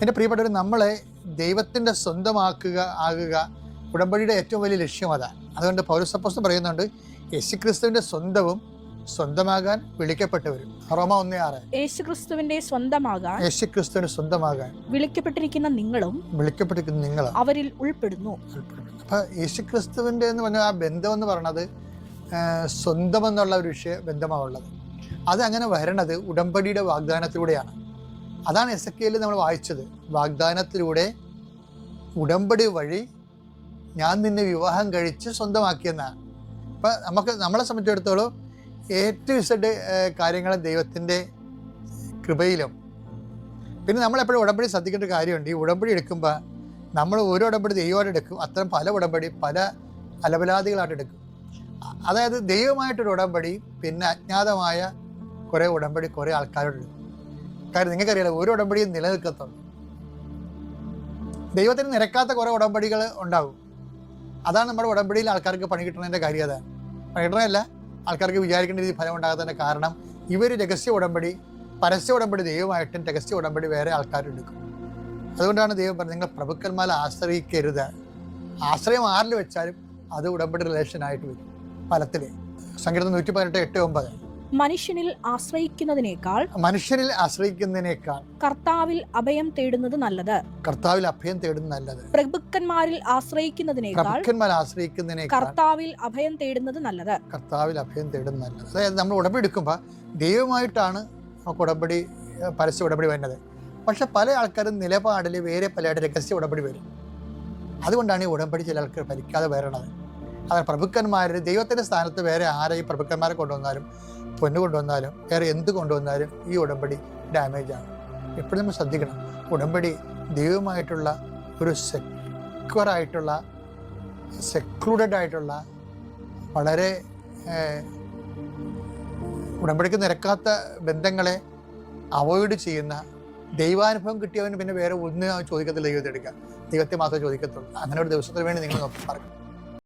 എൻ്റെ പ്രിയപ്പെട്ടവർ, നമ്മളെ ദൈവത്തിൻ്റെ ആകുക ഉടമ്പടിയുടെ ഏറ്റവും വലിയ ലക്ഷ്യം അതാണ്. അതുകൊണ്ട് പൗലോസ് അപ്പോസ്തലൻ പറയുന്നുണ്ട്, യേശുക്രിസ്തുവിൻ്റെ സ്വന്തമാകാൻ വിളിക്കപ്പെട്ടവരും. റോമ 1:6. യേശുക്രിസ്തുവിന്റെ സ്വന്തമാകാൻ വിളിക്കപ്പെട്ടിരിക്കുന്ന നിങ്ങളും അവരിൽ ഉൾപ്പെടുന്നു. അപ്പൊ യേശുക്രിസ്തുവിൻ്റെ എന്ന് പറഞ്ഞാൽ ആ ബന്ധം എന്ന് പറയുന്നത് സ്വന്തം എന്നുള്ള ഒരു ബന്ധമാണുള്ളത്. അതങ്ങനെ വരണത് ഉടമ്പടിയുടെ വാഗ്ദാനത്തിലൂടെയാണ്. അതാണ് എസെക്കിയേലിൽ നമ്മൾ വായിച്ചത്. വാഗ്ദാനത്തിലൂടെ ഉടമ്പടി വഴി ഞാൻ നിന്നെ വിവാഹം കഴിച്ച് സ്വന്തമാക്കിയെന്നാണ്. അപ്പം നമ്മളെ സംബന്ധിച്ചിടത്തോളം ഏറ്റവും കാര്യങ്ങൾ ദൈവത്തിൻ്റെ കൃപയിലും. പിന്നെ നമ്മളെപ്പോഴും ഉടമ്പടി ശ്രദ്ധിക്കേണ്ട കാര്യമുണ്ട്. ഈ ഉടമ്പടി എടുക്കുമ്പോൾ നമ്മൾ ഓരോ ഉടമ്പടി ദൈവമായിട്ട് എടുക്കും. അത്തരം പല ഉടമ്പടി പല അലബലാദികളായിട്ട് എടുക്കും. അതായത് ദൈവമായിട്ടൊരു ഉടമ്പടി, പിന്നെ അജ്ഞാതമായ കുറേ ഉടമ്പടി കുറേ ആൾക്കാരോട് എടുക്കും. കാര്യം നിങ്ങൾക്കറിയാലോ, ഓരോ ഉടമ്പടിയും നിലനിൽക്കത്തുള്ളൂ. ദൈവത്തിന് നിരക്കാത്ത കുറേ ഉടമ്പടികൾ ഉണ്ടാകും. അതാണ് നമ്മുടെ ഉടമ്പടിയിൽ ആൾക്കാർക്ക് പണി കിട്ടുന്നതിൻ്റെ കാര്യം. അതാണ് പണി കിട്ടണമല്ല, ആൾക്കാർക്ക് വിചാരിക്കേണ്ട രീതി ഫലം ഉണ്ടാകാത്തതിൻ്റെ കാരണം ഇവർ രഹസ്യ ഉടമ്പടി, പരസ്യ ഉടമ്പടി ദൈവമായിട്ടും രഹസ്യ ഉടമ്പടി വേറെ ആൾക്കാരെടുക്കും. അതുകൊണ്ടാണ് ദൈവം പറഞ്ഞത്, നിങ്ങൾ പ്രഭുക്കന്മാരെ ആശ്രയിക്കരുത്. ആശ്രയം ആരിൽ വെച്ചാലും അത് ഉടമ്പടി റിലേഷനായിട്ട് വരും ഫലത്തിൽ. സങ്കീർത്തനം 118:8-9. മനുഷ്യനിൽ ആശ്രയിക്കുന്നതിനേക്കാൾ കർത്താവിൽ അഭയം തേടുന്നത് നല്ലത്. പ്രഭുക്കന്മാരിൽ ആശ്രയിക്കുന്നതിനേക്കാൾ കർത്താവിൽ അഭയം തേടുന്നത് നല്ലത്. അതായത് നമ്മൾ ഉടമ്പടി എടുക്കുമ്പോൾ ദൈവമായിട്ടാണ് നമുക്ക് ഉടമ്പടി, പരസ്യ ഉടമ്പടി വരുന്നത്. പക്ഷെ പല ആൾക്കാരും നിലപാടിൽ വേറെ പലയായിട്ട് രഹസ്യ ഉടമ്പടി വരും. അതുകൊണ്ടാണ് ഈ ഉടമ്പടി ചില ആൾക്കാർ ഫലിക്കാതെ വരണത്. അതായത് പ്രഭുക്കന്മാർ ദൈവത്തിൻ്റെ സ്ഥാനത്ത് വേറെ ആരെയും പ്രഭുക്കന്മാരെ കൊണ്ടുവന്നാലും പൊന്നു കൊണ്ടുവന്നാലും വേറെ എന്ത് കൊണ്ടുവന്നാലും ഈ ഉടമ്പടി ഡാമേജാണ്. എപ്പോഴും നമ്മൾ ശ്രദ്ധിക്കണം. ഉടമ്പടി ദൈവമായിട്ടുള്ള ഒരു സെക്ലൂഡഡ് ആയിട്ടുള്ള വളരെ ഉടമ്പടിക്ക് നിരക്കാത്ത ബന്ധങ്ങളെ അവോയ്ഡ് ചെയ്യുന്ന, ദൈവാനുഭവം കിട്ടിയവന് പിന്നെ വേറെ ഒന്നും ചോദിക്കത്തില്ല. ദൈവത്തെ എടുക്കുക, ദൈവത്തെ മാത്രമേ ചോദിക്കത്തുള്ളൂ. അങ്ങനെ ഒരു ദിവസത്തിന് വേണ്ടി നിങ്ങൾ നോക്കി പറയും.